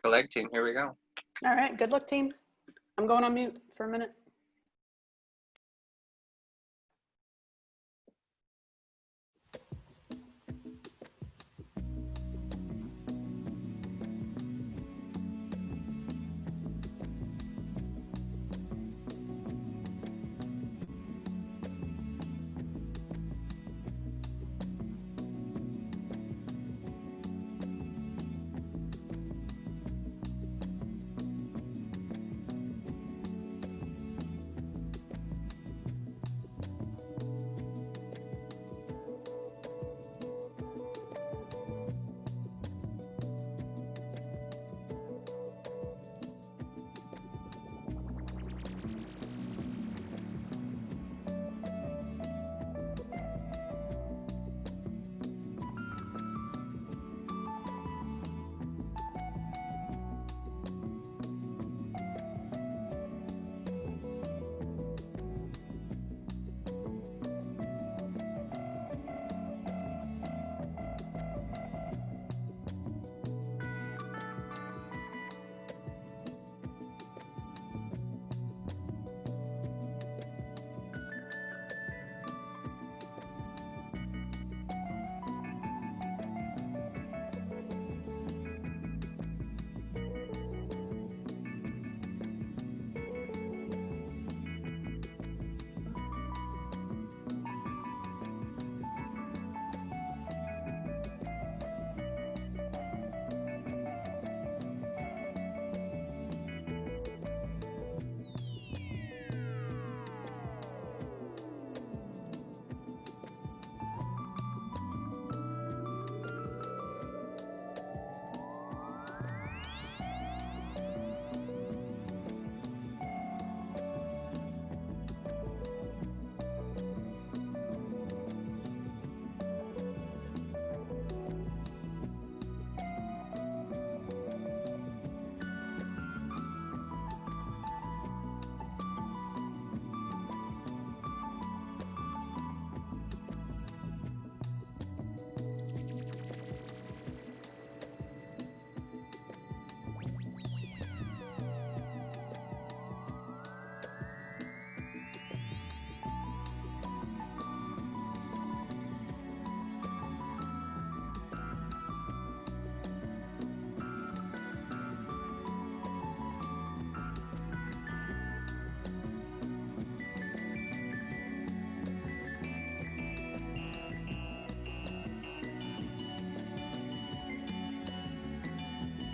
the leg team. Here we go. All right, good luck, team. I'm going on mute for a minute.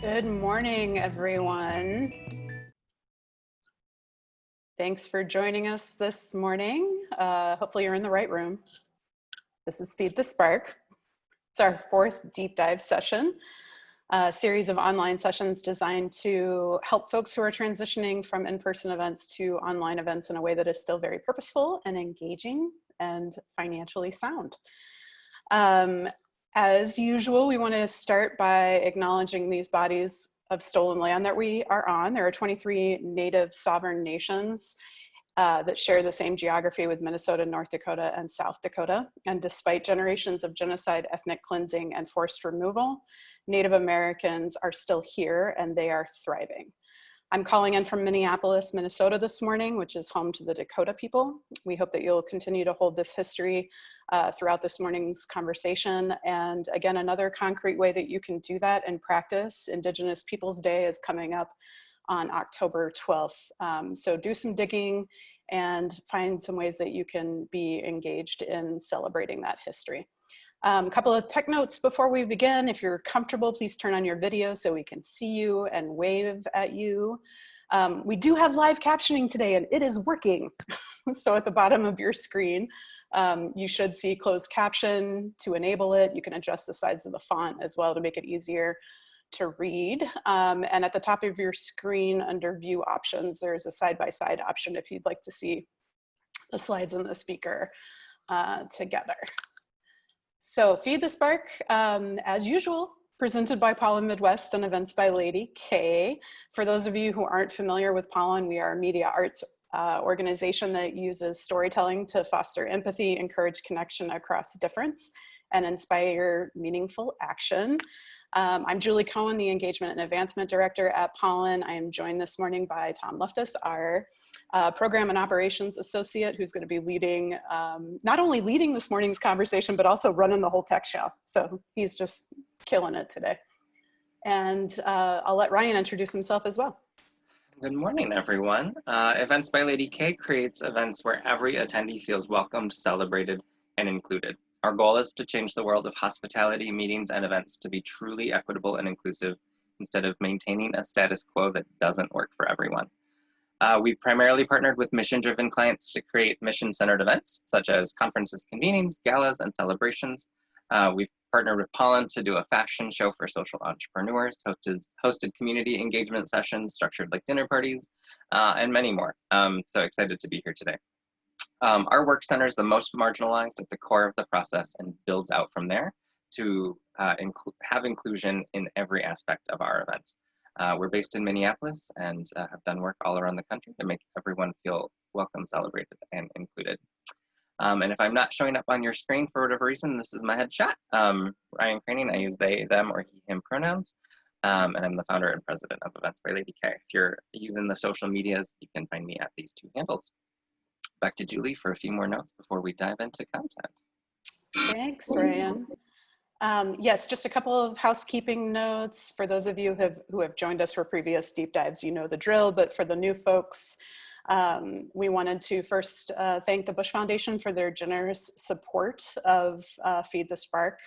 Good morning, everyone. Thanks for joining us this morning. Hopefully you're in the right room. This is Feed the Spark. It's our fourth deep dive session, a series of online sessions designed to help folks who are transitioning from in-person events to online events in a way that is still very purposeful and engaging and financially sound. As usual, we want to start by acknowledging these bodies of stolen land that we are on. There are 23 native sovereign nations that share the same geography with Minnesota, North Dakota, and South Dakota. And despite generations of genocide, ethnic cleansing, and forced removal, Native Americans are still here and they are thriving. I'm calling in from Minneapolis, Minnesota this morning, which is home to the Dakota people. We hope that you'll continue to hold this history throughout this morning's conversation. And again, another concrete way that you can do that in practice, Indigenous Peoples Day is coming up on October 12th. So do some digging and find some ways that you can be engaged in celebrating that history. A couple of tech notes before we begin. If you're comfortable, please turn on your video so we can see you and wave at you. We do have live captioning today and it is working. So at the bottom of your screen, you should see closed caption. To enable it, you can adjust the size of the font as well to make it easier to read. And at the top of your screen under view options, there's a side-by-side option if you'd like to see the slides and the speaker together. So Feed the Spark, as usual, presented by Pollen Midwest and events by Lady K. For those of you who aren't familiar with Pollen, we are a media arts organization that uses storytelling to foster empathy, encourage connection across difference, and inspire meaningful action. I'm Julie Cohen, the Engagement and Advancement Director at Pollen. I am joined this morning by Tom Loftus, our Program and Operations Associate, who's going to be leading, not only leading this morning's conversation, but also running the whole tech show. So he's just killing it today. And I'll let Ryan introduce himself as well. Good morning, everyone. Events by Lady K creates events where every attendee feels welcomed, celebrated, and included. Our goal is to change the world of hospitality, meetings, and events to be truly equitable and inclusive instead of maintaining a status quo that doesn't work for everyone. We've primarily partnered with mission-driven clients to create mission-centered events, such as conferences, convenings, galas, and celebrations. We've partnered with Pollen to do a fashion show for social entrepreneurs, hosted community engagement sessions structured like dinner parties, and many more. So excited to be here today. Our work centers the most marginalized at the core of the process and builds out from there to have inclusion in every aspect of our events. We're based in Minneapolis and have done work all around the country to make everyone feel welcome, celebrated, and included. And if I'm not showing up on your screen for whatever reason, this is my headshot. Ryan Craning, I use they, them, or he, him pronouns. And I'm the founder and president of Events by Lady K. If you're using the social medias, you can find me at these two handles. Back to Julie for a few more notes before we dive into content. Thanks, Ryan. Yes, just a couple of housekeeping notes. For those of you who have joined us for previous deep dives, you know the drill, but for the new folks, we wanted to first thank the Bush Foundation for their generous support of Feed the Spark.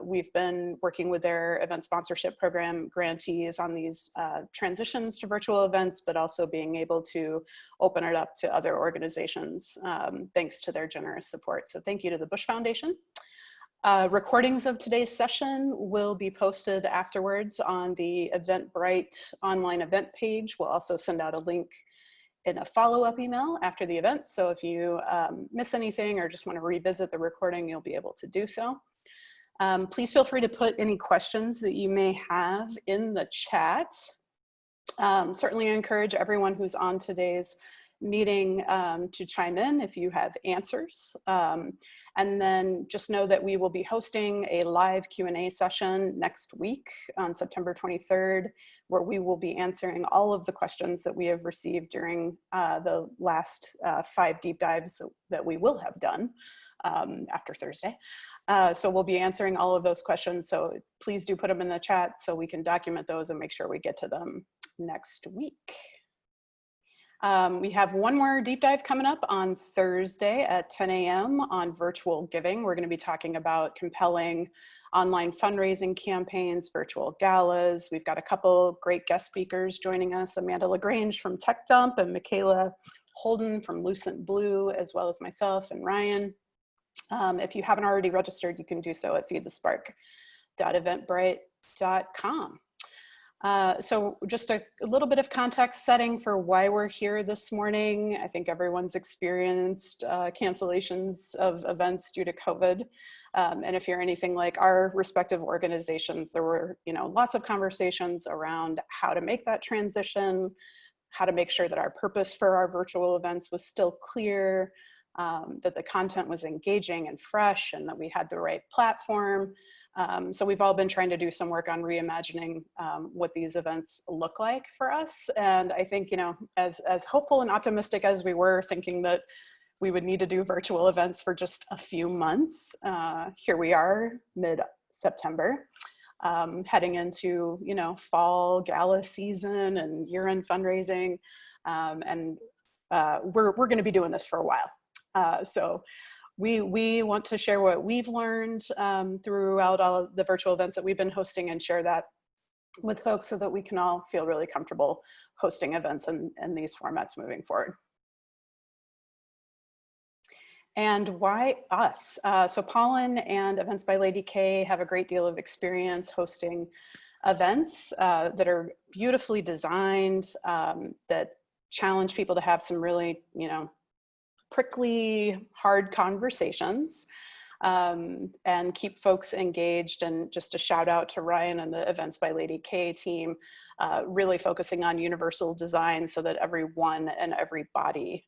We've been working with their event sponsorship program grantees on these transitions to virtual events, but also being able to open it up to other organizations thanks to their generous support. So thank you to the Bush Foundation. Recordings of today's session will be posted afterwards on the Eventbrite online event page. We'll also send out a link in a follow-up email after the event. So if you miss anything or just want to revisit the recording, you'll be able to do so. Please feel free to put any questions that you may have in the chat. Certainly encourage everyone who's on today's meeting to chime in if you have answers. And then just know that we will be hosting a live Q&A session next week on September 23rd, where we will be answering all of the questions that we have received during the last 5 deep dives that we will have done after Thursday. So we'll be answering all of those questions. So please do put them in the chat so we can document those and make sure we get to them next week. We have one more deep dive coming up on Thursday at 10 a.m. on virtual giving. We're going to be talking about compelling online fundraising campaigns, virtual galas. We've got a couple great guest speakers joining us, Amanda LaGrange from Tech Dump and Michaela Holden from Lucent Blue, as well as myself and Ryan. If you haven't already registered, you can do so at feedthespark.eventbrite.com. So just a little bit of context setting for why we're here this morning. I think everyone's experienced cancellations of events due to COVID. And if you're anything like our respective organizations, there were lots of conversations around how to make that transition, how to make sure that our purpose for our virtual events was still clear, that the content was engaging and fresh, and that we had the right platform. So we've all been trying to do some work on reimagining what these events look like for us. And I think, as hopeful and optimistic as we were, thinking that we would need to do virtual events for just a few months, here we are mid-September, heading into, fall gala season and year-end fundraising. And we're going to be doing this for a while. So we want to share what we've learned throughout all of the virtual events that we've been hosting and share that with folks so that we can all feel really comfortable hosting events in these formats moving forward. And why us? So Pollen and Events by Lady K have a great deal of experience hosting events that are beautifully designed, that challenge people to have some really, prickly, hard conversations, and keep folks engaged. And just a shout out to Ryan and the Events by Lady K team, really focusing on universal design so that everyone and everybody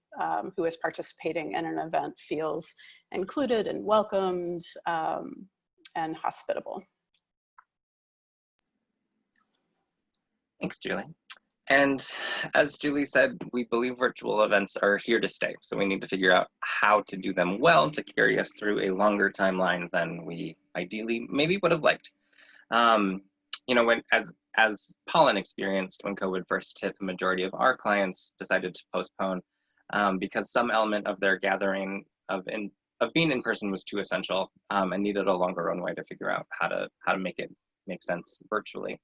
who is participating in an event feels included and welcomed and hospitable. Thanks, Julie. And as Julie said, we believe virtual events are here to stay. So we need to figure out how to do them well to carry us through a longer timeline than we ideally maybe would have liked. You know, as Pollen experienced when COVID first hit, the majority of our clients decided to postpone because some element of their gathering of being in person was too essential and needed a longer runway to figure out how to make it make sense virtually.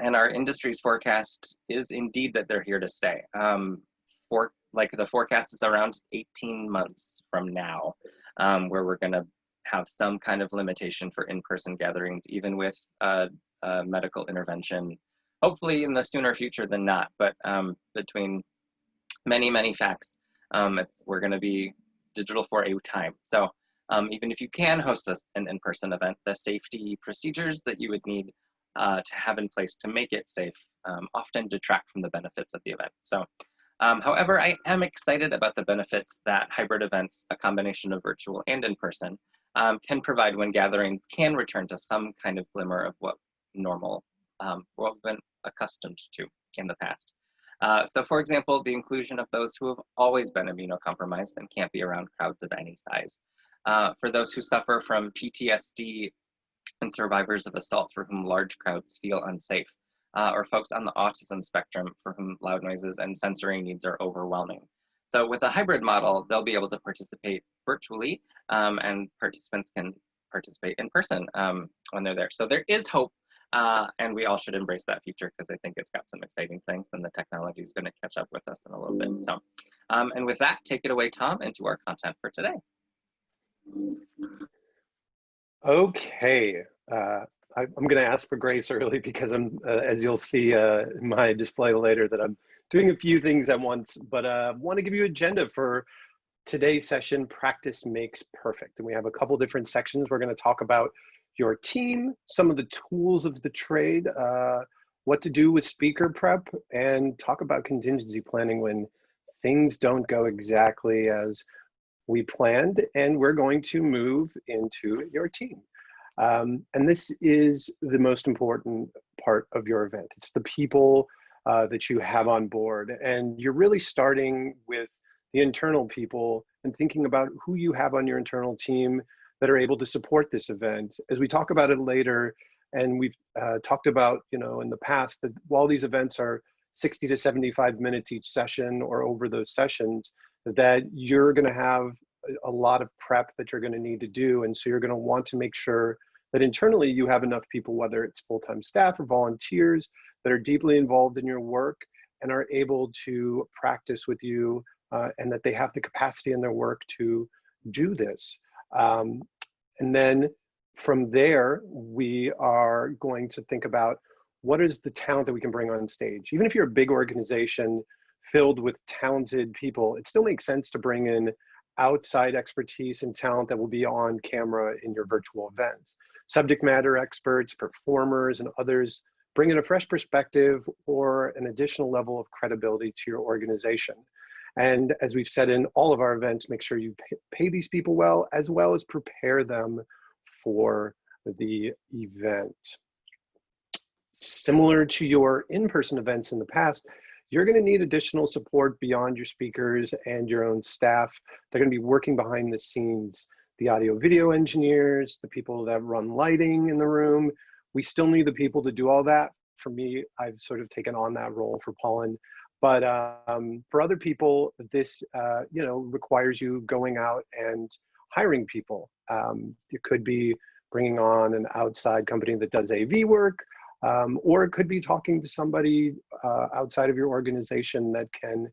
And our industry's forecast is indeed that they're here to stay. The forecast is around 18 months from now, where we're going to have some kind of limitation for in-person gatherings, even with medical intervention, hopefully in the sooner future than not. But between many facts, we're going to be digital for a time. So even if you can host an in-person event, the safety procedures that you would need to have in place to make it safe often detract from the benefits of the event. So, however, I am excited about the benefits that hybrid events, a combination of virtual and in-person, can provide when gatherings can return to some kind of glimmer of what normal we've been accustomed to in the past. So for example, the inclusion of those who have always been immunocompromised and can't be around crowds of any size. For those who suffer from PTSD and survivors of assault for whom large crowds feel unsafe, or folks on the autism spectrum for whom loud noises and sensory needs are overwhelming. So with a hybrid model, they'll be able to participate virtually and participants can participate in person when they're there. So there is hope and we all should embrace that future because I think it's got some exciting things and the technology is going to catch up with us in a little bit. So, and with that, take it away, Tom, into our content for today. Okay, I'm going to ask for grace early because I'm, as you'll see in my display later, that I'm doing a few things at once, but I want to give you an agenda for today's session, Practice Makes Perfect. And we have a couple different sections. We're going to talk about your team, some of the tools of the trade, what to do with speaker prep, and talk about contingency planning when things don't go exactly as we planned, and we're going to move into your team. And this is the most important part of your event. It's the people that you have on board. And you're really starting with the internal people and thinking about who you have on your internal team that are able to support this event. As we talk about it later, and we've talked about, in the past, that while these events are 60 to 75 minutes each session or over those sessions, that you're going to have a lot of prep that you're going to need to do. And so you're going to want to make sure that internally you have enough people, whether it's full-time staff or volunteers, that are deeply involved in your work and are able to practice with you and that they have the capacity in their work to do this. And then from there, we are going to think about what is the talent that we can bring on stage. Even if you're a big organization filled with talented people, it still makes sense to bring in outside expertise and talent that will be on camera in your virtual events. Subject matter experts, performers, and others bring in a fresh perspective or an additional level of credibility to your organization. And as we've said in all of our events, make sure you pay these people well as prepare them for the event. Similar to your in-person events in the past, you're going to need additional support beyond your speakers and your own staff. They're going to be working behind the scenes, the audio video engineers, the people that run lighting in the room. We still need the people to do all that. For me, I've sort of taken on that role for Pollen. But for other people, this requires you going out and hiring people. It could be bringing on an outside company that does AV work, or it could be talking to somebody outside of your organization that can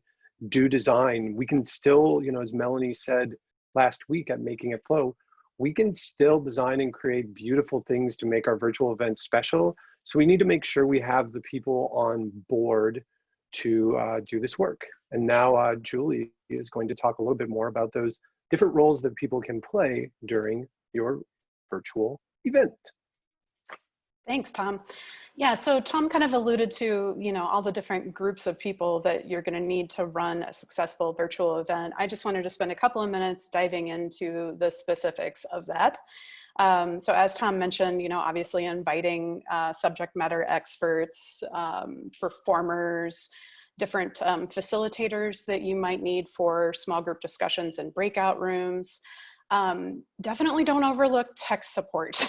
do design. We can still, as Melanie said last week at Making It Flow, we can still design and create beautiful things to make our virtual events special. So we need to make sure we have the people on board to do this work. And now Julie is going to talk a little bit more about those different roles that people can play during your virtual event. Thanks, Tom. Yeah, so Tom kind of alluded to, all the different groups of people that you're going to need to run a successful virtual event. I just wanted to spend a couple of minutes diving into the specifics of that. So as Tom mentioned, obviously inviting subject matter experts, performers, different facilitators that you might need for small group discussions and breakout rooms. Definitely don't overlook tech support.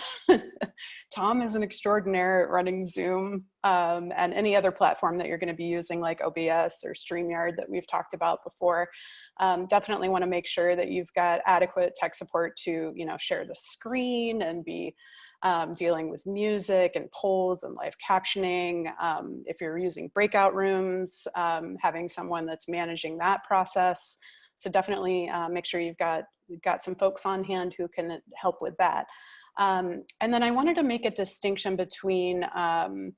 Tom is an extraordinaire at running Zoom and any other platform that you're going to be using like OBS or StreamYard that we've talked about before. Definitely want to make sure that you've got adequate tech support to, share the screen and be dealing with music and polls and live captioning. If you're using breakout rooms, having someone that's managing that process. So definitely make sure you've got some folks on hand who can help with that. And then I wanted to make a distinction between kind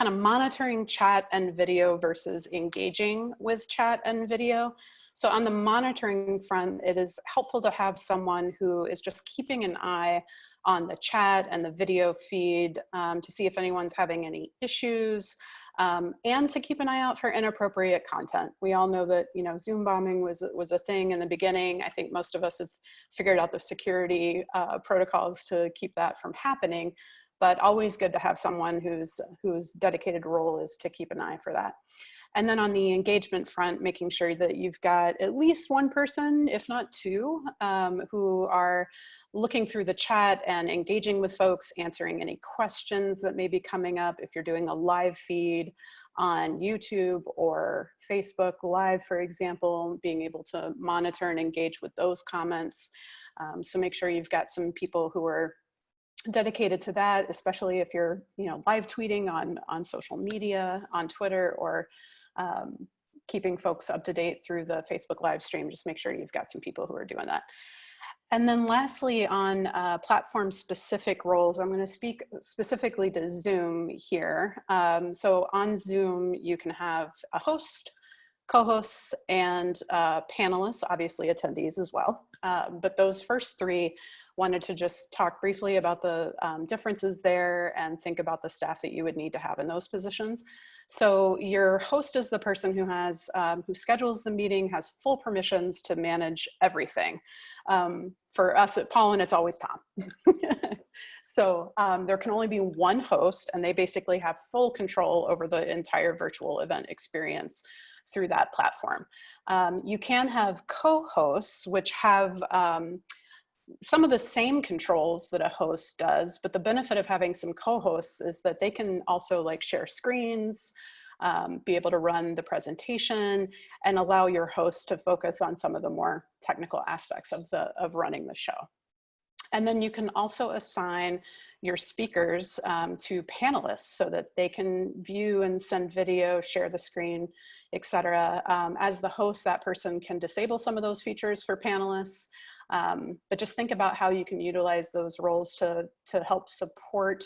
of monitoring chat and video versus engaging with chat and video. So on the monitoring front, it is helpful to have someone who is just keeping an eye on the chat and the video feed to see if anyone's having any issues, and to keep an eye out for inappropriate content. We all know that Zoom bombing was a thing in the beginning. I think most of us have figured out the security protocols to keep that from happening, but always good to have someone whose dedicated role is to keep an eye for that. And then on the engagement front, making sure that you've got at least one person, if not two, who are looking through the chat and engaging with folks, answering any questions that may be coming up. If you're doing a live feed on YouTube or Facebook Live, for example, being able to monitor and engage with those comments. So make sure you've got some people who are dedicated to that, especially if you're live tweeting on social media, on Twitter, or keeping folks up to date through the Facebook live stream. Just make sure you've got some people who are doing that. And then lastly, on platform specific roles, I'm going to speak specifically to Zoom here. So on Zoom, you can have a host, co-hosts, and panelists, obviously attendees as well. But those first three, wanted to just talk briefly about the differences there and think about the staff that you would need to have in those positions. So your host is the person who has, who schedules the meeting, has full permissions to manage everything. For us at Pollen, it's always Tom. So there can only be one host, and they basically have full control over the entire virtual event experience through that platform. You can have co-hosts, which have some of the same controls that a host does, but the benefit of having some co-hosts is that they can also like share screens, be able to run the presentation, and allow your host to focus on some of the more technical aspects of running the show. And then you can also assign your speakers to panelists so that they can view and send video, share the screen, etc. As the host, that person can disable some of those features for panelists. But just think about how you can utilize those roles to help support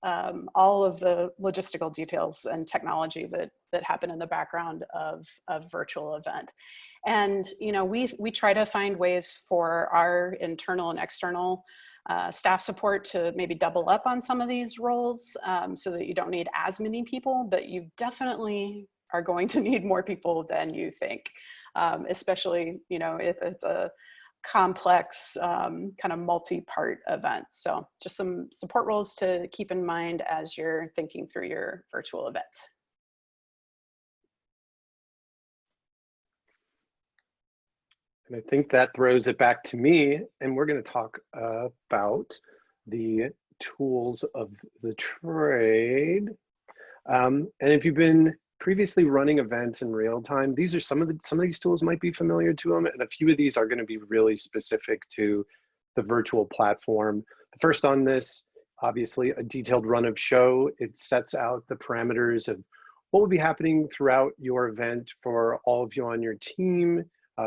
all of the logistical details and technology that happen in the background of a virtual event. And we try to find ways for our internal and external staff support to maybe double up on some of these roles so that you don't need as many people, but you definitely are going to need more people than you think, especially if it's a complex kind of multi-part event. So just some support roles to keep in mind as you're thinking through your virtual event. And I think that throws it back to me, and we're going to talk about the tools of the trade. And if you've been previously running events in real time, these are some of these tools might be familiar to them, and a few of these are going to be really specific to the virtual platform. The first on this, obviously, a detailed run of show. It sets out the parameters of what will be happening throughout your event for all of you on your team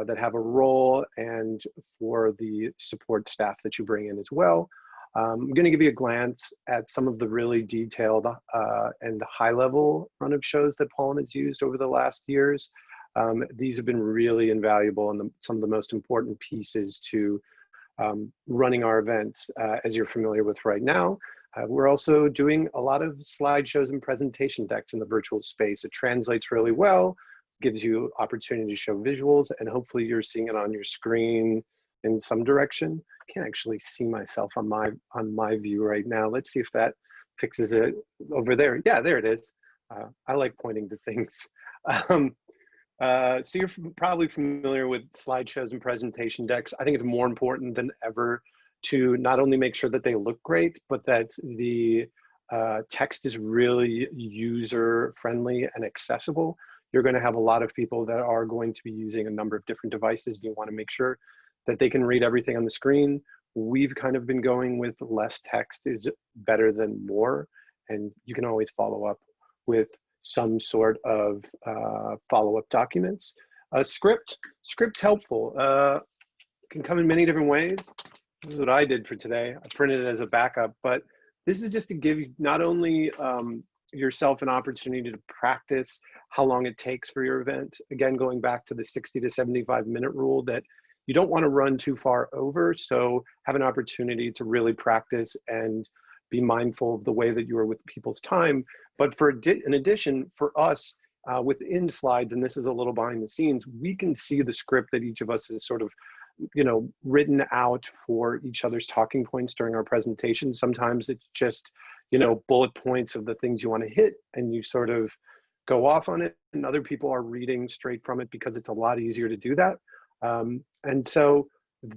that have a role, and for the support staff that you bring in as well. I'm going to give you a glance at some of the really detailed and high-level run of shows that Pollen has used over the last years. These have been really invaluable and some of the most important pieces to running our events, as you're familiar with right now. We're also doing a lot of slideshows and presentation decks in the virtual space. It translates really well, gives you opportunity to show visuals, and hopefully you're seeing it on your screen in some direction. Can't actually see myself on my view right now. Let's see if that fixes it over there. Yeah, there it is. I like pointing to things. So you're probably familiar with slideshows and presentation decks. I think it's more important than ever to not only make sure that they look great, but that the text is really user friendly and accessible. You're going to have a lot of people that are going to be using a number of different devices. You want to make sure that they can read everything on the screen. We've kind of been going with less text is better than more, and you can always follow up with some sort of follow-up documents. Script's helpful. Can come in many different ways. This is what I did for today. I printed it as a backup, but this is just to give you not only yourself an opportunity to practice how long it takes for your event. Again, going back to the 60 to 75-minute rule that you don't want to run too far over. So have an opportunity to really practice and be mindful of the way that you are with people's time. But in addition, for us, within slides, and this is a little behind the scenes, we can see the script that each of us has sort of, written out for each other's talking points during our presentation. Sometimes it's just, bullet points of the things you want to hit, and you sort of go off on it. And other people are reading straight from it because it's a lot easier to do that. And so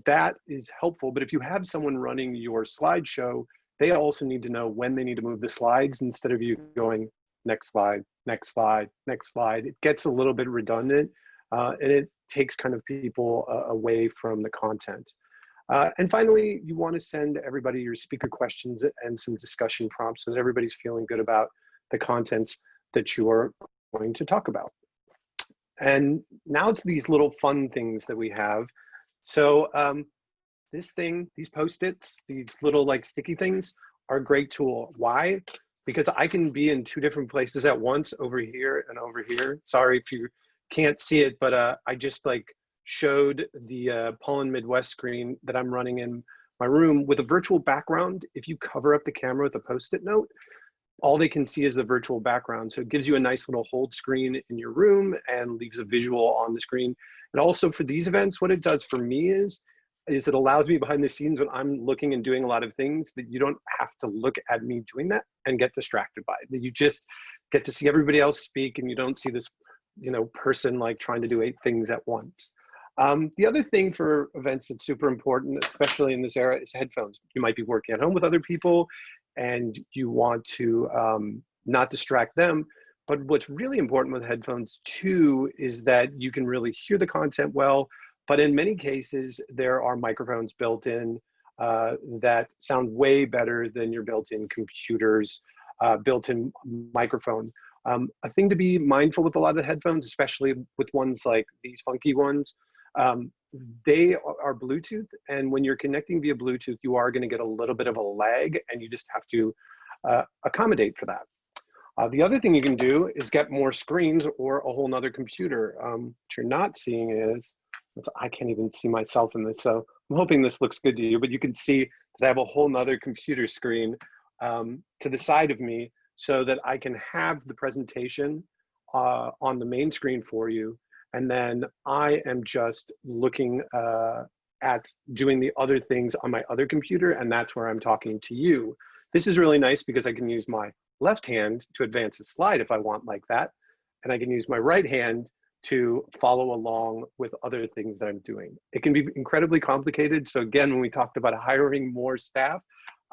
that is helpful. But if you have someone running your slideshow, they also need to know when they need to move the slides instead of you going next slide, next slide, next slide. It gets a little bit redundant and it takes kind of people away from the content. And finally, you want to send everybody your speaker questions and some discussion prompts so that everybody's feeling good about the content that you are going to talk about. And now to these little fun things that we have. So these Post-its, these little like sticky things are a great tool. Why? Because I can be in two different places at once, over here and over here. Sorry if you can't see it, but I just like showed the Pollen Midwest screen that I'm running in my room with a virtual background. If you cover up the camera with a Post-it note, all they can see is the virtual background. So it gives you a nice little hold screen in your room and leaves a visual on the screen. And also for these events, what it does for me is it allows me behind the scenes when I'm looking and doing a lot of things that you don't have to look at me doing that and get distracted by it. That you just get to see everybody else speak and you don't see this, person like trying to do 8 things at once. The other thing for events that's super important, especially in this era, is headphones. You might be working at home with other people and you want to not distract them. But what's really important with headphones too is that you can really hear the content well. But in many cases, there are microphones built in that sound way better than your built-in computer's built-in microphone. A thing to be mindful with a lot of headphones, especially with ones like these funky ones, they are Bluetooth. And when you're connecting via Bluetooth, you are going to get a little bit of a lag and you just have to accommodate for that. The other thing you can do is get more screens or a whole nother computer. What you're not seeing is, I can't even see myself in this, so I'm hoping this looks good to you, but you can see that I have a whole nother computer screen to the side of me so that I can have the presentation on the main screen for you. And then I am just looking at doing the other things on my other computer, and that's where I'm talking to you. This is really nice because I can use my left hand to advance a slide if I want like that. And I can use my right hand to follow along with other things that I'm doing. It can be incredibly complicated. So again, when we talked about hiring more staff,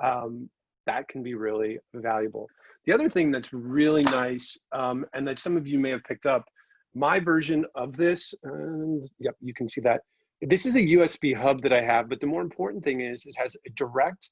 that can be really valuable. The other thing that's really nice, and that some of you may have picked up, my version of this, yep, you can see that. This is a USB hub that I have, but the more important thing is it has a direct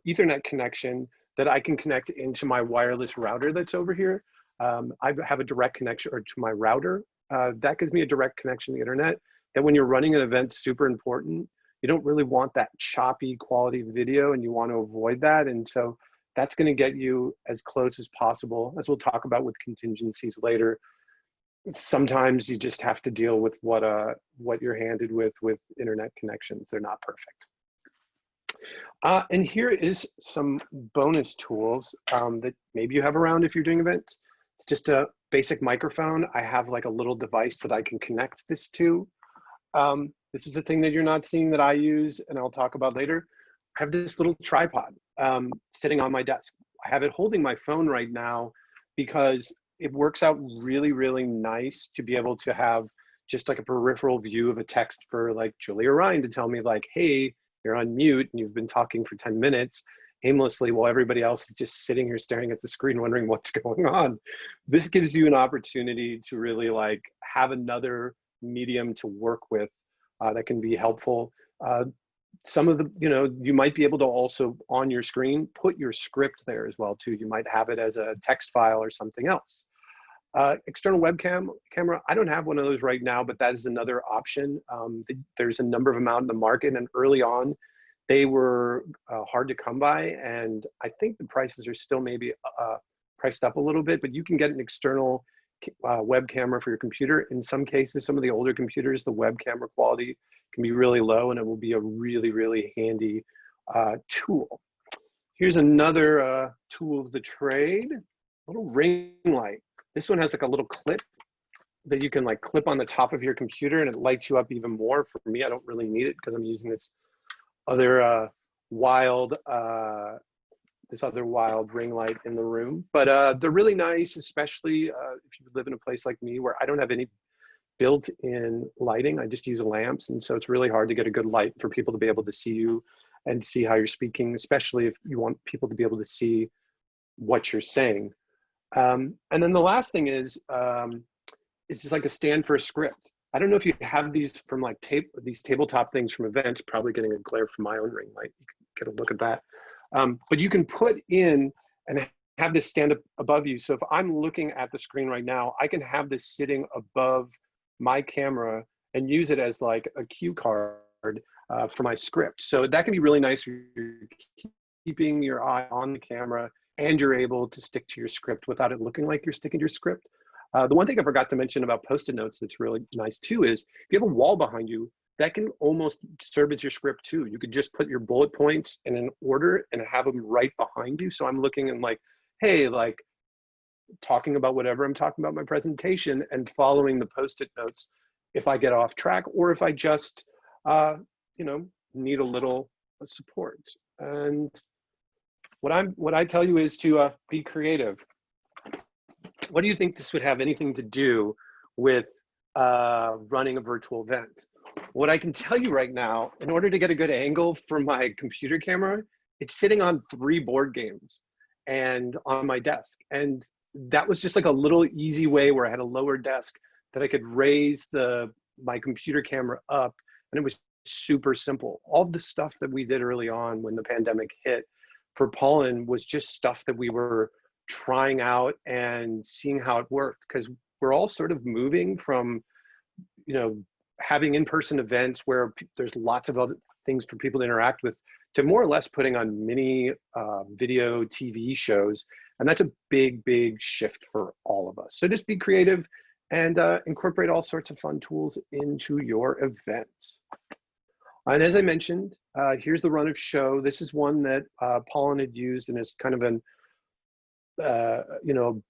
Ethernet connection that I can connect into my wireless router that's over here. I have a direct connection to my router. That gives me a direct connection to the internet. That when you're running an event, super important. You don't really want that choppy quality video and you want to avoid that. And so that's going to get you as close as possible, as we'll talk about with contingencies later. Sometimes you just have to deal with what you're handed with internet connections. They're not perfect. And here is some bonus tools that maybe you have around if you're doing events. It's just a basic microphone. I have like a little device that I can connect this to. This is a thing that you're not seeing that I use, and I'll talk about later. I have this little tripod sitting on my desk. I have it holding my phone right now because it works out really, really nice to be able to have just like a peripheral view of a text for like Julia Ryan to tell me like, hey, you're on mute and you've been talking for 10 minutes aimlessly while everybody else is just sitting here staring at the screen wondering what's going on. This gives you an opportunity to really like have another medium to work with that can be helpful. Some of the, you might be able to also on your screen put your script there as well too. You might have it as a text file or something else. External webcam camera, I don't have one of those right now, but that is another option. There's a number of them out in the market, and early on, they were hard to come by, and I think the prices are still maybe priced up a little bit, but you can get an external web camera for your computer. In some cases, some of the older computers, the web camera quality can be really low, and it will be a really, really handy tool. Here's another tool of the trade, a little ring light. This one has like a little clip that you can like clip on the top of your computer and it lights you up even more. For me, I don't really need it because I'm using this other wild ring light in the room. But they're really nice, especially if you live in a place like me where I don't have any built-in lighting. I just use lamps. And so it's really hard to get a good light for people to be able to see you and see how you're speaking, especially if you want people to be able to see what you're saying. And then the last thing is just like a stand for a script. I don't know if you have these from like these tabletop things from events, probably getting a glare from my own ring light. You can get a look at that. But you can put in and have this stand up above you. So if I'm looking at the screen right now, I can have this sitting above my camera and use it as like a cue card for my script. So that can be really nice. You're keeping your eye on the camera and you're able to stick to your script without it looking like you're sticking to your script. The one thing I forgot to mention about Post-it notes that's really nice too is if you have a wall behind you, that can almost serve as your script too. You could just put your bullet points in an order and have them right behind you. So I'm looking and like, hey, like talking about whatever I'm talking about in my presentation and following the Post-it notes if I get off track or if I just, need a little support. And what I tell you is to be creative. What do you think this would have anything to do with running a virtual event? What I can tell you right now, in order to get a good angle for my computer camera, it's sitting on 3 board games and on my desk. And that was just like a little easy way where I had a lower desk that I could raise my computer camera up, and it was super simple. All the stuff that we did early on when the pandemic hit for Pollen was just stuff that we were trying out and seeing how it worked, because we're all sort of moving from, having in-person events where there's lots of other things for people to interact with to more or less putting on mini video TV shows. And that's a big, big shift for all of us. So just be creative and incorporate all sorts of fun tools into your events. And as I mentioned, here's the run of show. This is one that Pollen had used, and it's kind of an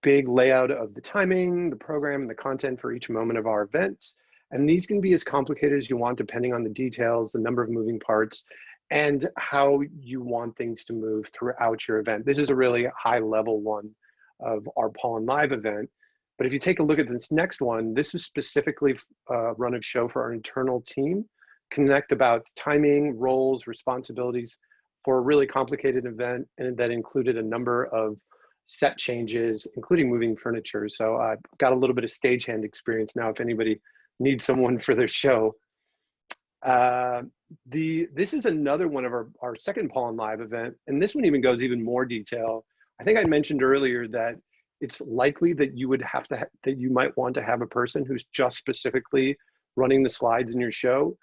big layout of the timing, the program, and the content for each moment of our events. And these can be as complicated as you want, depending on the details, the number of moving parts, and how you want things to move throughout your event. This is a really high level one of our Pollen Live event. But if you take a look at this next one, this is specifically a run of show for our internal team. Connect about timing, roles, responsibilities for a really complicated event, and that included a number of set changes, including moving furniture. So I've got a little bit of stagehand experience now if anybody needs someone for their show. This is another one of our second Pollen Live event, and this one even goes even more detail. I think I mentioned earlier that it's likely that you would have to that you might want to have a person who's just specifically running the slides in your show.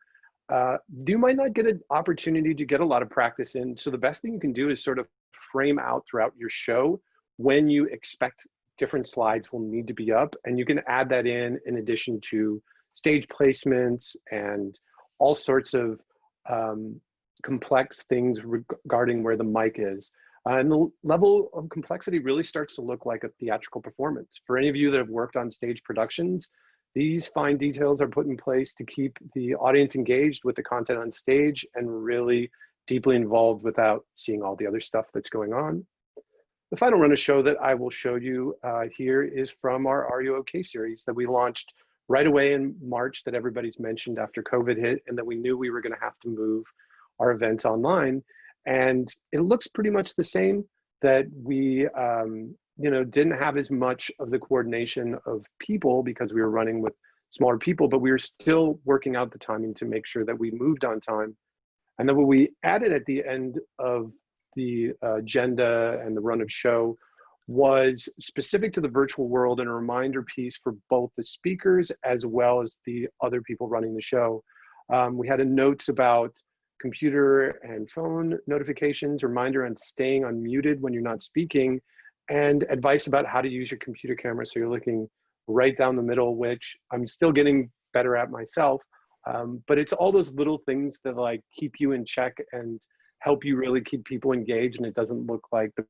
You might not get an opportunity to get a lot of practice in. So the best thing you can do is sort of frame out throughout your show when you expect different slides will need to be up. And you can add that in addition to stage placements and all sorts of complex things regarding where the mic is. And the level of complexity really starts to look like a theatrical performance. For any of you that have worked on stage productions, These fine details are put in place to keep the audience engaged with the content on stage and really deeply involved without seeing all the other stuff that's going on. The final run of show that I will show you here is from our Are You OK series that we launched right away in March, that everybody's mentioned after COVID hit, and that we knew we were going to have to move our events online. And it looks pretty much the same, that we didn't have as much of the coordination of people because we were running with smaller people, but we were still working out the timing to make sure that we moved on time. And then what we added at the end of the agenda and the run of show was specific to the virtual world and a reminder piece for both the speakers as well as the other people running the show. We had a notes about computer and phone notifications, reminder on staying unmuted when you're not speaking, and advice about how to use your computer camera so you're looking right down the middle, which I'm still getting better at myself. But it's all those little things that like keep you in check and help you really keep people engaged, and it doesn't look like the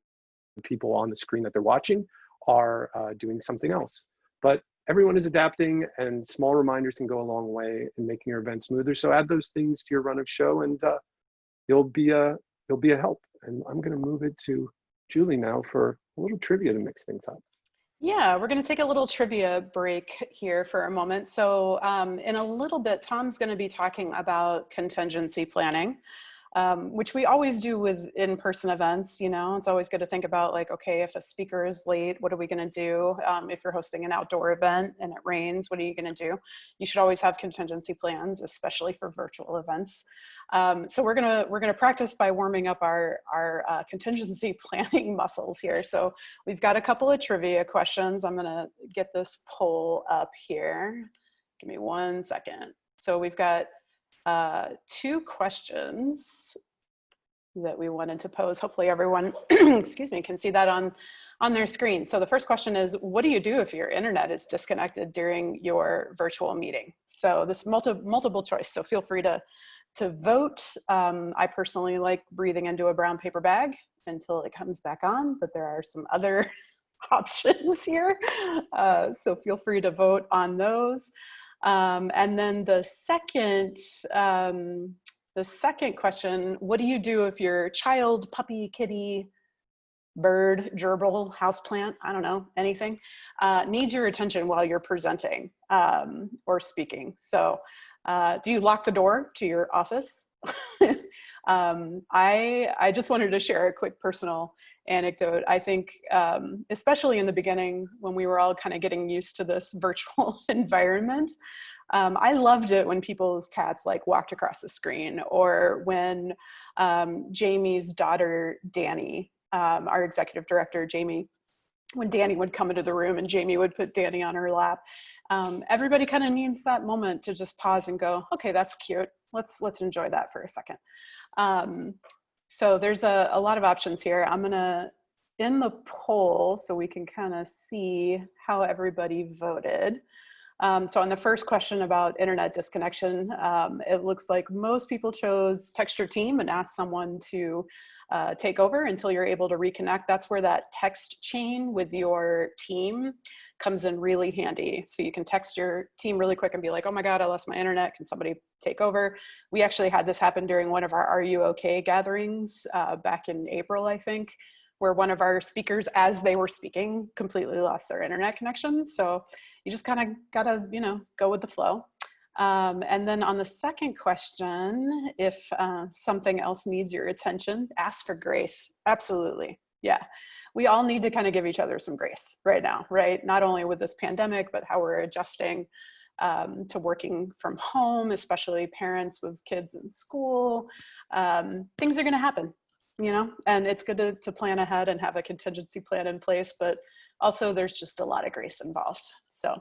people on the screen that they're watching are doing something else. But everyone is adapting, and small reminders can go a long way in making your event smoother. So add those things to your run of show, and you'll be a help. And I'm going to move it to Julie now for a little trivia to mix things up. Yeah, we're going to take a little trivia break here for a moment. So in a little bit, Tom's going to be talking about contingency planning. Which we always do with in-person events. It's always good to think about like, okay, if a speaker is late, what are we going to do? If you're hosting an outdoor event and it rains, what are you going to do? You should always have contingency plans, especially for virtual events. So we're gonna practice by warming up our contingency planning muscles here. So we've got a couple of trivia questions. I'm gonna get this poll up here. Give me 1 second. So we've got 2 questions that we wanted to pose. Hopefully everyone, excuse me, can see that on their screen. So the first question is, what do you do if your internet is disconnected during your virtual meeting? So this multiple choice, so feel free to vote. I personally like breathing into a brown paper bag until it comes back on, but there are some other options here. So feel free to vote on those. And then the second question, what do you do if your child, puppy, kitty, bird, gerbil, houseplant, I don't know, anything, needs your attention while you're presenting or speaking? So do you lock the door to your office? I just wanted to share a quick personal anecdote. I think, especially in the beginning when we were all kind of getting used to this virtual environment, I loved it when people's cats like walked across the screen, or when Jamie's daughter, Danny, our executive director, Jamie, when Danny would come into the room and Jamie would put Danny on her lap. Everybody kind of needs that moment to just pause and go, okay, that's cute. Let's enjoy that for a second. So there's a lot of options here. I'm gonna end the poll so we can kind of see how everybody voted. So on the first question about internet disconnection, it looks like most people chose text your team and ask someone to take over until you're able to reconnect. That's where that text chain with your team comes in really handy. So you can text your team really quick and be like, oh my God, I lost my internet. Can somebody take over? We actually had this happen during one of our Are You OK gatherings back in April, I think, where one of our speakers, as they were speaking, completely lost their internet connection. So you just kind of gotta, go with the flow. And then on the second question, if something else needs your attention, ask for grace. Absolutely. Yeah. We all need to kind of give each other some grace right now, right? Not only with this pandemic, but how we're adjusting to working from home, especially parents with kids in school. Things are going to happen, and it's good to plan ahead and have a contingency plan in place, but also there's just a lot of grace involved. So,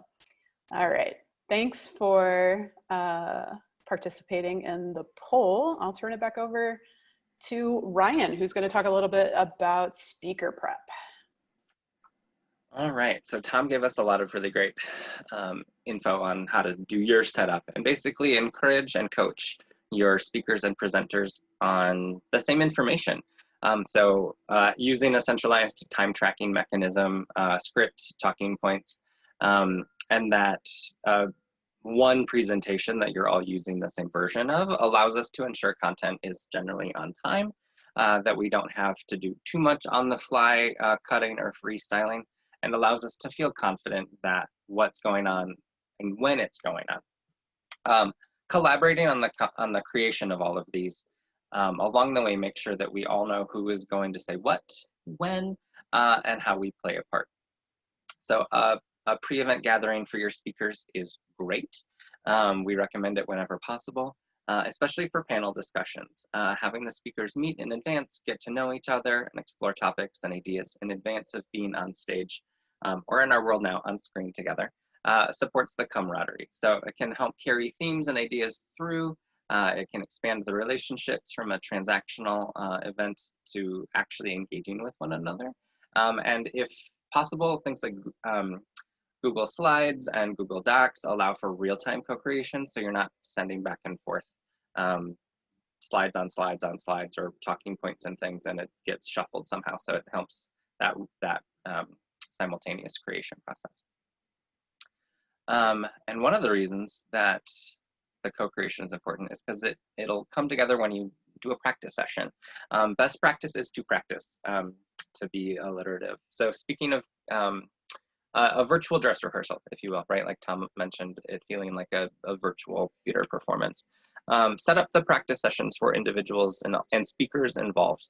all right. Thanks for participating in the poll. I'll turn it back over to Ryan, who's going to talk a little bit about speaker prep. All right, so Tom gave us a lot of really great info on how to do your setup and basically encourage and coach your speakers and presenters on the same information. So using a centralized time tracking mechanism, script, talking points, and that one presentation that you're all using the same version of allows us to ensure content is generally on time, that we don't have to do too much on the fly cutting or freestyling, and allows us to feel confident that what's going on and when it's going on. Collaborating on the creation of all of these, along the way, make sure that we all know who is going to say what, when, and how we play a part. So a pre-event gathering for your speakers is great. We recommend it whenever possible, especially for panel discussions. Having the speakers meet in advance, get to know each other, and explore topics and ideas in advance of being on stage, or in our world now, on screen together, supports the camaraderie. So it can help carry themes and ideas through. It can expand the relationships from a transactional event to actually engaging with one another. And if possible, things like Google Slides and Google Docs allow for real-time co-creation, so you're not sending back and forth slides on slides on slides or talking points and things, and it gets shuffled somehow. So it helps that simultaneous creation process. And one of the reasons that the co-creation is important is because it'll come together when you do a practice session. Best practice is to practice, to be alliterative. So speaking of a virtual dress rehearsal, if you will, right? Like Tom mentioned, it feeling like a virtual theater performance. Set up the practice sessions for individuals and speakers involved.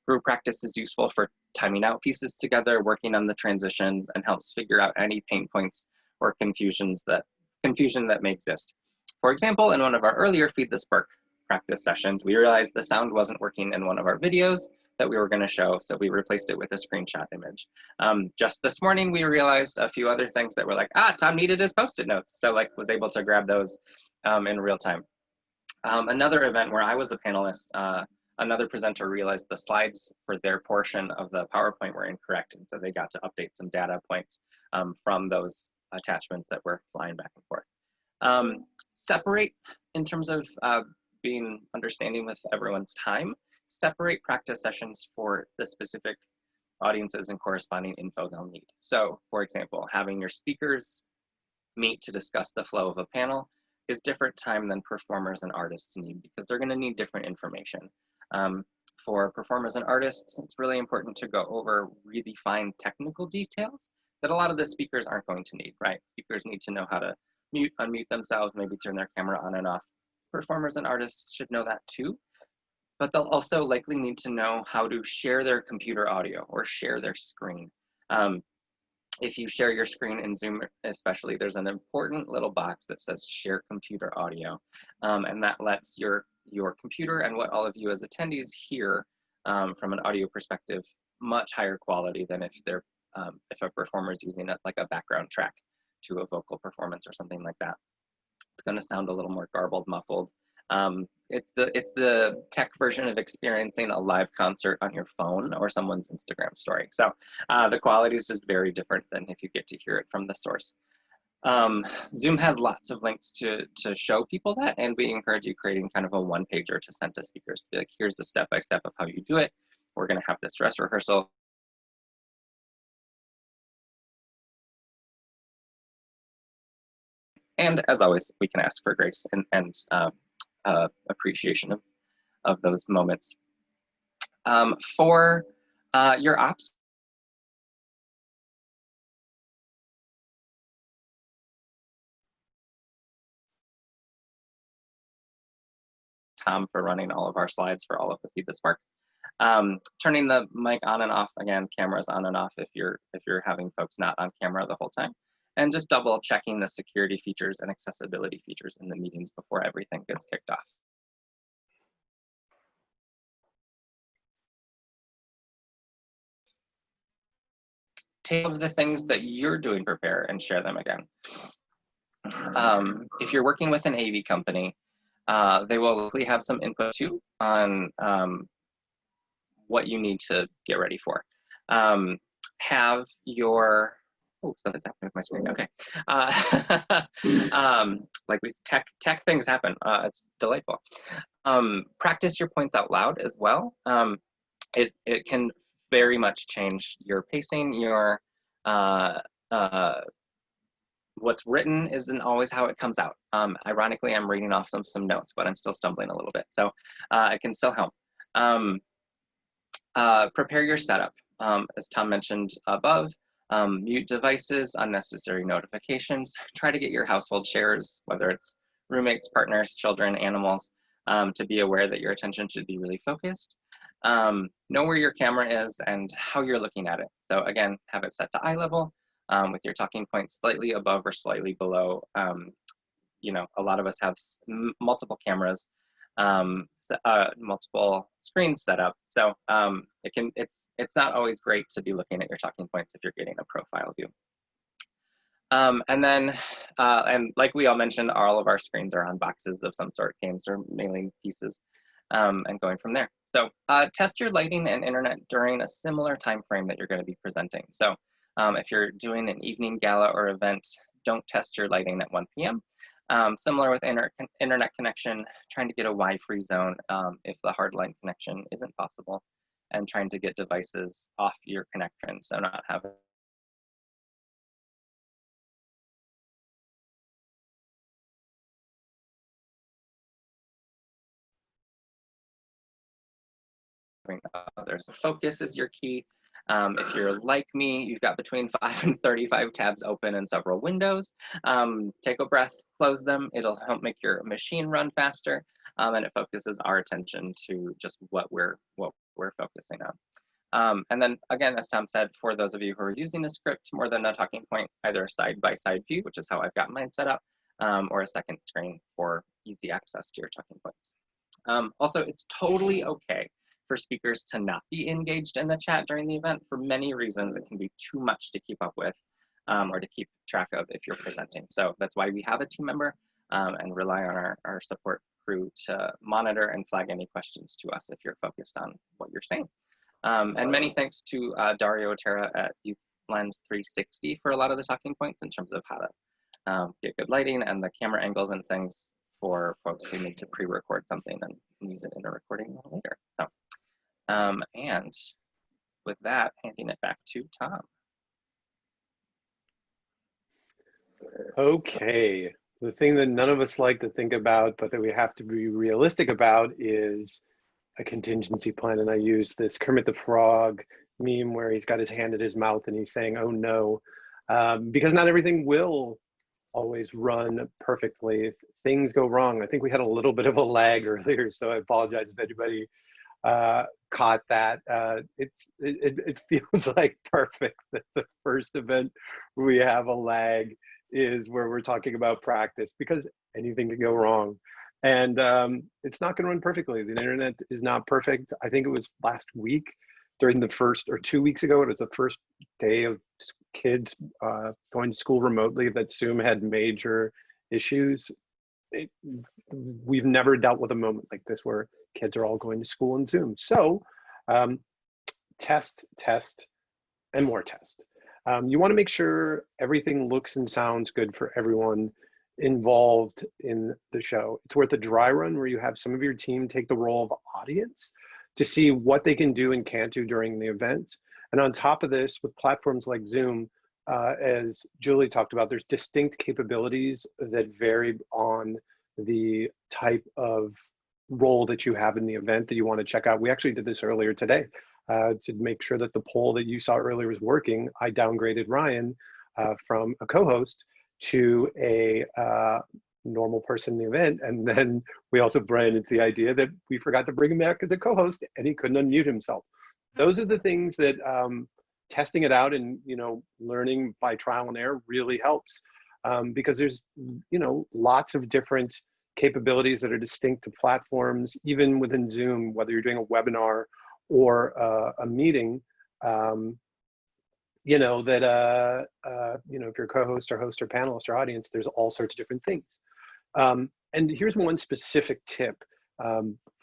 Group practice is useful for timing out pieces together, working on the transitions, and helps figure out any pain points or confusion that may exist. For example, in one of our earlier Feed the Spark practice sessions, we realized the sound wasn't working in one of our videos that we were going to show, so we replaced it with a screenshot image. Just this morning, we realized a few other things that were like, Tom needed his Post-it notes, so like was able to grab those in real time. Another event where I was a panelist, another presenter realized the slides for their portion of the PowerPoint were incorrect, and so they got to update some data points from those attachments that were flying back and forth. Separate, in terms of being understanding with everyone's time, separate practice sessions for the specific audiences and corresponding info they'll need. So, for example, having your speakers meet to discuss the flow of a panel is different time than performers and artists need, because they're going to need different information. For performers and artists, it's really important to go over really fine technical details that a lot of the speakers aren't going to need, right? Speakers need to know how to mute, unmute themselves, maybe turn their camera on and off. Performers and artists should know that too, but they'll also likely need to know how to share their computer audio or share their screen. If you share your screen in Zoom especially, there's an important little box that says share computer audio, and that lets your computer and what all of you as attendees hear from an audio perspective much higher quality than if a performer is using it like a background track to a vocal performance or something like that. It's going to sound a little more garbled, muffled. It's the tech version of experiencing a live concert on your phone or someone's Instagram story. So the quality is just very different than if you get to hear it from the source. Zoom has lots of links to show people that, and we encourage you creating kind of a one-pager to send to speakers. Be like, here's the step-by-step of how you do it. We're going to have this dress rehearsal. And as always, we can ask for grace and appreciation of those moments. For your ops, Tom for running all of our slides for all of the Feed the Spark. Turning the mic on and off, again, cameras on and off if you're having folks not on camera the whole time. And just double checking the security features and accessibility features in the meetings before everything gets kicked off. Take of the things that you're doing, prepare, and share them again. If you're working with an AV company, they will likely have some input too on what you need to get ready for. Have your, oh, something's happening with my screen, okay. Like tech things happen, it's delightful. Practice your points out loud as well. It can very much change your pacing, your what's written isn't always how it comes out. Ironically, I'm reading off some notes, but I'm still stumbling a little bit, so it can still help. Prepare your setup. As Tom mentioned above, mute devices, unnecessary notifications. Try to get your household shares, whether it's roommates, partners, children, animals, to be aware that your attention should be really focused. Know where your camera is and how you're looking at it. So again, have it set to eye level with your talking points slightly above or slightly below. You know, a lot of us have multiple cameras, multiple screens set up. So it's not always great to be looking at your talking points if you're getting a profile view. And then, and like we all mentioned, all of our screens are on boxes of some sort, games or mailing pieces, and going from there. So test your lighting and internet during a similar time frame that you're going to be presenting. So if you're doing an evening gala or event, don't test your lighting at 1 p.m. Similar with internet connection, trying to get a Wi-Fi zone if the hardline connection isn't possible, and trying to get devices off your connection, so not having others. Focus is your key. If you're like me, you've got between 5 and 35 tabs open in several windows. Take a breath, close them. It'll help make your machine run faster, and it focuses our attention to just what we're focusing on. And then again, as Tom said, for those of you who are using a script more than a talking point, either a side-by-side view, which is how I've got mine set up, or a second screen for easy access to your talking points. Also, it's totally okay for speakers to not be engaged in the chat during the event. For many reasons, it can be too much to keep up with or to keep track of if you're presenting. So that's why we have a team member and rely on our support crew to monitor and flag any questions to us if you're focused on what you're saying. And many thanks to Dario Otera at Youth Lens 360 for a lot of the talking points in terms of how to get good lighting and the camera angles and things for folks who need to pre-record something and use it in a recording later. So, and with that, handing it back to Tom. Okay, the thing that none of us like to think about, but that we have to be realistic about, is a contingency plan. And I use this Kermit the Frog meme where he's got his hand at his mouth and he's saying, oh no, because not everything will always run perfectly. If things go wrong, I think we had a little bit of a lag earlier, so I apologize if anybody caught that. It feels like perfect that the first event we have a lag is where we're talking about practice, because anything can go wrong. And it's not going to run perfectly. The internet is not perfect. I think it was last week during the first, or 2 weeks ago, it was the first day of kids going to school remotely, that Zoom had major issues. We've never dealt with a moment like this where kids are all going to school in Zoom. So test, and more test. You want to make sure everything looks and sounds good for everyone involved in the show. It's worth a dry run where you have some of your team take the role of audience to see what they can do and can't do during the event. And on top of this, with platforms like Zoom, as Julie talked about, there's distinct capabilities that vary on the type of role that you have in the event that you want to check out. We actually did this earlier today to make sure that the poll that you saw earlier was working. I downgraded Ryan from a co-host to a normal person in the event. And then we also ran into the idea that we forgot to bring him back as a co-host and he couldn't unmute himself. Those are the things that testing it out and, you know, learning by trial and error really helps, because there's, you know, lots of different capabilities that are distinct to platforms, even within Zoom, whether you're doing a webinar or a meeting. You know, that, you know, if you're a co-host or host or panelist or audience, there's all sorts of different things. And here's one specific tip.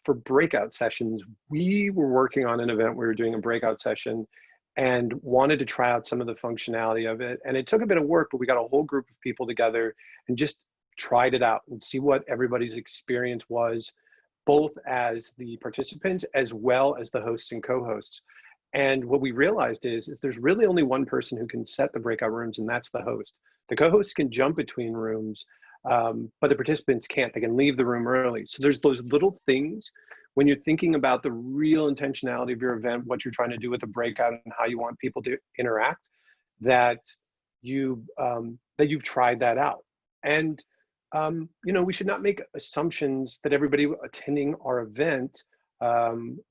For breakout sessions, we were working on an event, we were doing a breakout session and wanted to try out some of the functionality of it. And it took a bit of work, but we got a whole group of people together and just tried it out and see what everybody's experience was, both as the participants as well as the hosts and co-hosts. And what we realized is there's really only one person who can set the breakout rooms, and that's the host. The co-hosts can jump between rooms, but the participants can't. They can leave the room early. So there's those little things when you're thinking about the real intentionality of your event, what you're trying to do with the breakout and how you want people to interact, that you've tried that out. And we should not make assumptions that everybody attending our event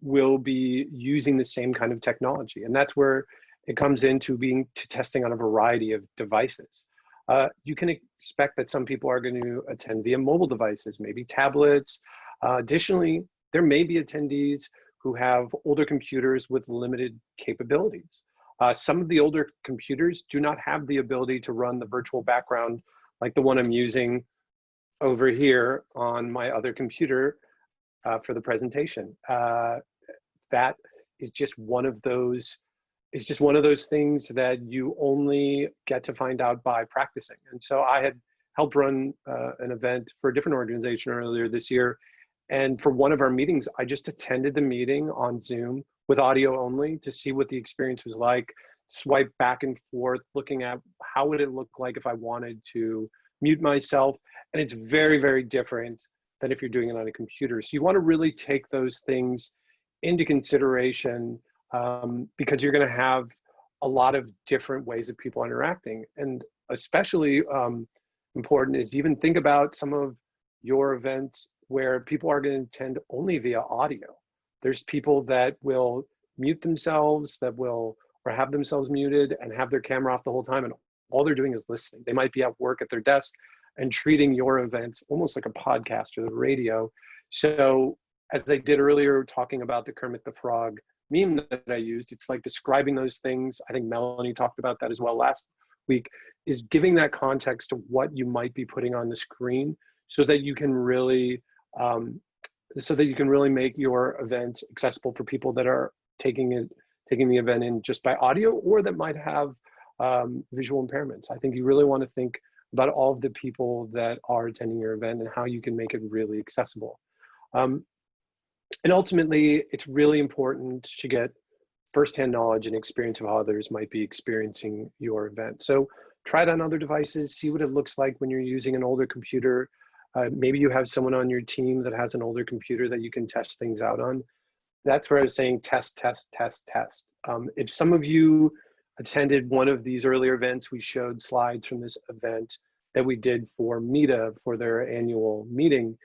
will be using the same kind of technology. And that's where it comes into testing on a variety of devices. You can expect that some people are going to attend via mobile devices, maybe tablets. Additionally, there may be attendees who have older computers with limited capabilities. Some of the older computers do not have the ability to run the virtual background like the one I'm using over here on my other computer for the presentation. That is just one of those things that you only get to find out by practicing. And so I had helped run an event for a different organization earlier this year. And for one of our meetings, I just attended the meeting on Zoom with audio only to see what the experience was like, swipe back and forth, looking at how would it look like if I wanted to mute myself. And it's very, very different than if you're doing it on a computer. So you want to really take those things into consideration because you're going to have a lot of different ways of people interacting. And especially important is to even think about some of your events where people are going to attend only via audio. There's people that will mute themselves, or have themselves muted and have their camera off the whole time, and all they're doing is listening. They might be at work at their desk and treating your events almost like a podcast or the radio. So as I did earlier, talking about the Kermit the Frog meme that I used, it's like describing those things. I think Melanie talked about that as well last week, is giving that context to what you might be putting on the screen so that you can really make your event accessible for people that are taking the event in just by audio, or that might have visual impairments. I think you really want to think about all of the people that are attending your event and how you can make it really accessible. And ultimately, it's really important to get firsthand knowledge and experience of how others might be experiencing your event. So try it on other devices, see what it looks like when you're using an older computer. Maybe you have someone on your team that has an older computer that you can test things out on. That's where I was saying test, test, test, test. If some of you attended one of these earlier events, we showed slides from this event that we did for META for their annual meeting.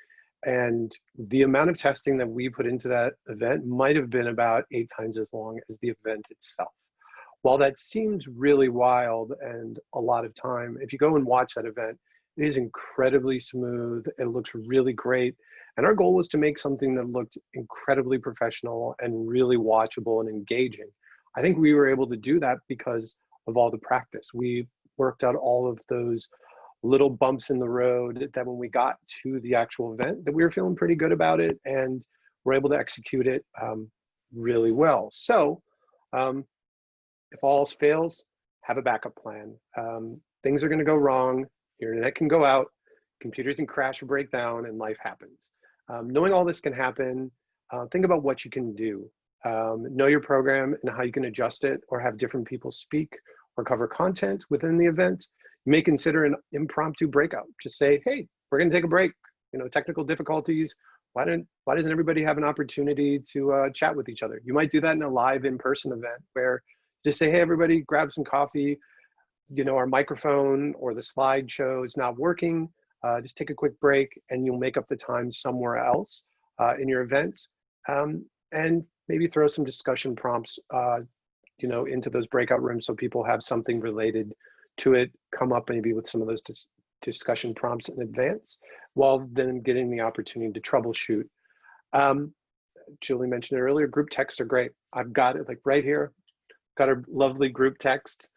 And the amount of testing that we put into that event might have been about 8 times as long as the event itself. While that seems really wild and a lot of time, if you go and watch that event, it is incredibly smooth. It looks really great. And our goal was to make something that looked incredibly professional and really watchable and engaging. I think we were able to do that because of all the practice. We worked out all of those little bumps in the road that when we got to the actual event, that we were feeling pretty good about it and we're able to execute it really well. So if all else fails, have a backup plan. Things are going to go wrong. Your internet can go out, computers can crash or break down, and life happens. Knowing all this can happen, think about what you can do. Know your program and how you can adjust it or have different people speak or cover content within the event. You may consider an impromptu breakout. Just say, hey, we're going to take a break. Technical difficulties. Why doesn't everybody have an opportunity to chat with each other? You might do that in a live in-person event where just say, hey, everybody, grab some coffee. Our microphone or the slideshow is not working. Just take a quick break and you'll make up the time somewhere else in your event. And maybe throw some discussion prompts into those breakout rooms so people have something related to it come up maybe with some of those discussion prompts in advance, while then getting the opportunity to troubleshoot. Julie mentioned it earlier, group texts are great. I've got it like right here, got a lovely group text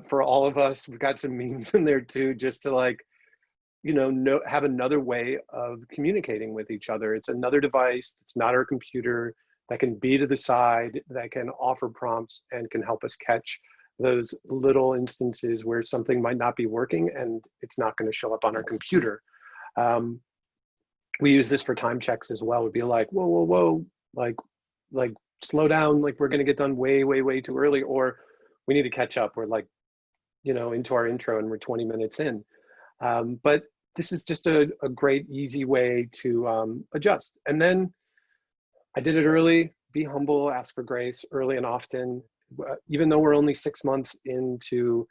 for all of us. We've got some memes in there too, just to have another way of communicating with each other. It's another device, it's not our computer, that can be to the side, that can offer prompts and can help us catch those little instances where something might not be working and it's not going to show up on our computer. We use this for time checks as well. We'd be like, whoa, like slow down, like we're going to get done way, way, way too early, or we need to catch up. We're like, into our intro and we're 20 minutes in. But this is just a great, easy way to adjust. And then I did it early, be humble, ask for grace early and often. Even though we're only 6 months into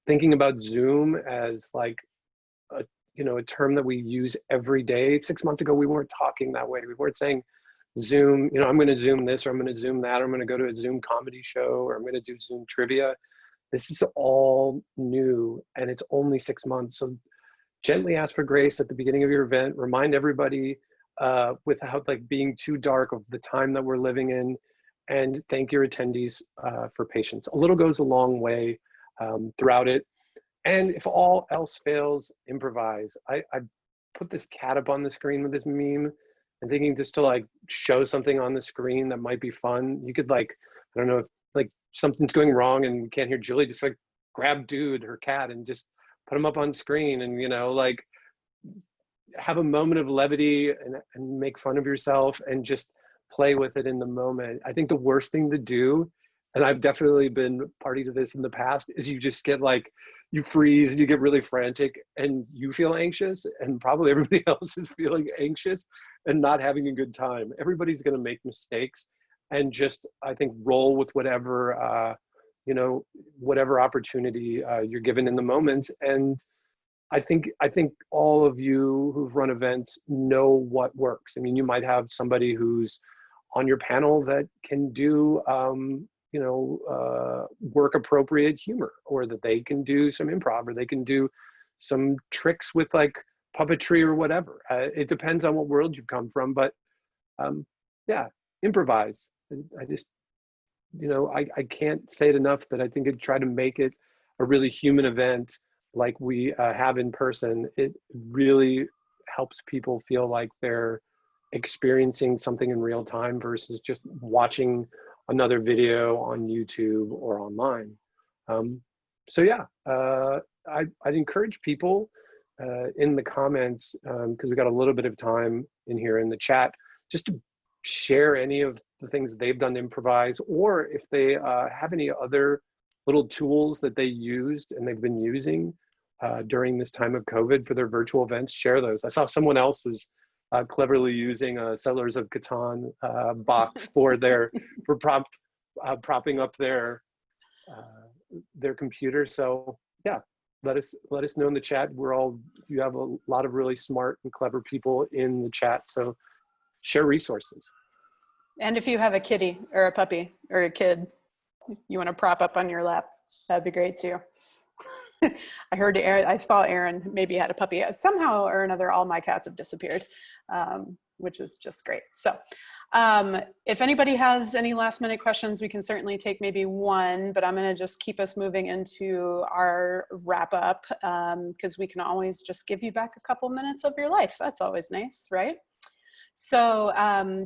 thinking about Zoom as like a term that we use every day. 6 months ago, we weren't talking that way. We weren't saying Zoom, I'm going to Zoom this, or I'm going to Zoom that, or I'm going to go to a Zoom comedy show, or I'm going to do Zoom trivia. This is all new, and it's only 6 months. So gently ask for grace at the beginning of your event. Remind everybody without like being too dark of the time that we're living in, and thank your attendees for patience. A little goes a long way throughout it. And if all else fails, improvise. I put this cat up on the screen with this meme and thinking just to like show something on the screen that might be fun. You could like, I don't know if like something's going wrong and you can't hear Julie, just like grab Dude, her cat, and just put him up on screen and, like have a moment of levity and make fun of yourself and just play with it in the moment. I think the worst thing to do, and I've definitely been party to this in the past, is you just get like, you freeze and you get really frantic and you feel anxious, and probably everybody else is feeling anxious and not having a good time. Everybody's going to make mistakes, and just, I think, roll with whatever, whatever opportunity you're given in the moment. And I think all of you who've run events know what works. I mean, you might have somebody who's on your panel that can do, work appropriate humor, or that they can do some improv, or they can do some tricks with like puppetry or whatever. It depends on what world you've come from, but yeah, improvise. I just, I can't say it enough that I think I'd try to make it a really human event like we have in person. It really helps people feel like they're experiencing something in real time versus just watching another video on YouTube or online. So yeah, I'd encourage people in the comments, because we got a little bit of time in here in the chat, just to share any of the things they've done to improvise, or if they have any other little tools that they used and they've been using during this time of COVID for their virtual events. Share those. I saw someone else was cleverly using a Settlers of Catan box for propping up their computer. So yeah, let us know in the chat. You have a lot of really smart and clever people in the chat, so share resources. And if you have a kitty or a puppy or a kid you want to prop up on your lap, that'd be great too. I saw Aaron maybe had a puppy. Somehow or another, all my cats have disappeared, which is just great. So if anybody has any last minute questions, we can certainly take maybe one, but I'm going to just keep us moving into our wrap up, because we can always just give you back a couple minutes of your life. That's always nice, right? So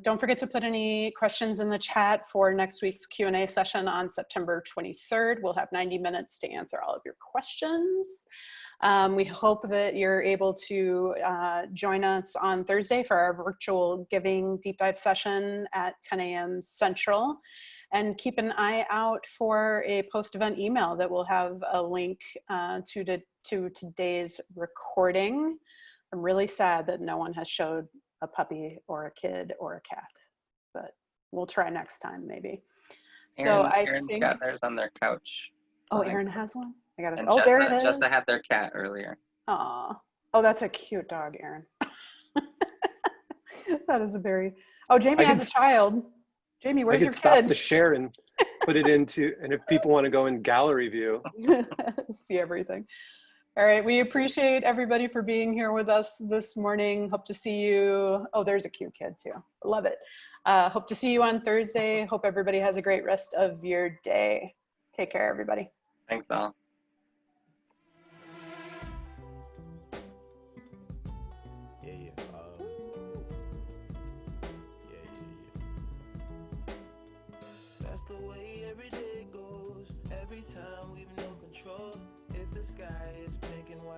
don't forget to put any questions in the chat for next week's Q&A session on September 23rd. We'll have 90 minutes to answer all of your questions. We hope that you're able to join us on Thursday for our virtual giving deep dive session at 10 a.m. Central. And keep an eye out for a post-event email that will have a link to today's recording. I'm really sad that no one has showed a puppy or a kid or a cat, but we'll try next time maybe. Aaron's got theirs on their couch. Oh, Aaron has one? I got it. And oh, there it is. Jessa had their cat earlier. Aw. Oh, that's a cute dog, Aaron. That is a very, oh, Jamie has a child. Jamie, where's your kid? I could stop the share and put it into, and if people want to go in gallery view. See everything. All right, we appreciate everybody for being here with us this morning. Hope to see you. Oh, there's a cute kid too. Love it. Hope to see you on Thursday. Hope everybody has a great rest of your day. Take care, everybody. Thanks, all. That's the way every day goes. Every time we've no control. If the sky is pink and white,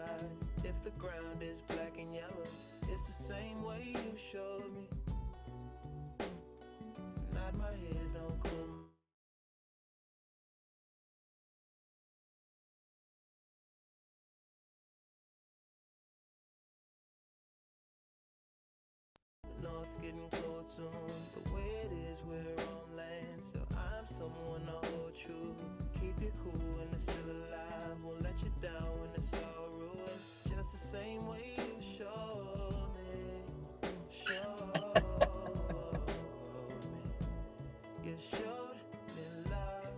if the ground is black and yellow, it's the same way you showed me. Not nod my head, don't close North's getting cold soon. The way it is, we're on land. So I'm someone to hold true. Keep you cool when it's still alive. Won't let you down when it's all ruined. Just the same way you showed me. Showed me. You showed me love.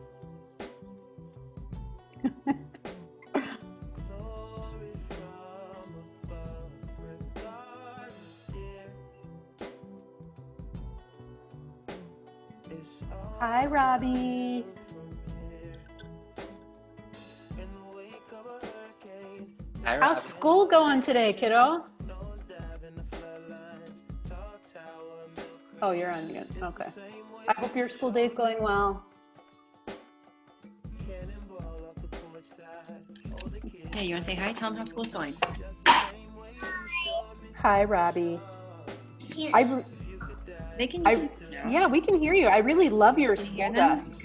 Glory from above. Regardless, dear. It's all Hi, Robbie. in the wake of a hurricane. Hi, How's Robbie. school going today, kiddo? Nosedive in the floodlines. Tall tower, milk Oh, you're on again. crate. Okay. It's the same way I hope your school day's going well. cannonball off the porch side. Older kids, Hey, you want to say hi? Tell them how school's going. just the same way you showed me. Hi, Robbie. I, They can I, hear you now. yeah, we can hear you. I really love your Can you school hear them? desk.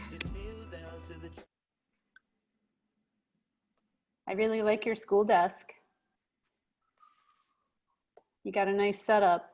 I really like your school desk. You got a nice setup.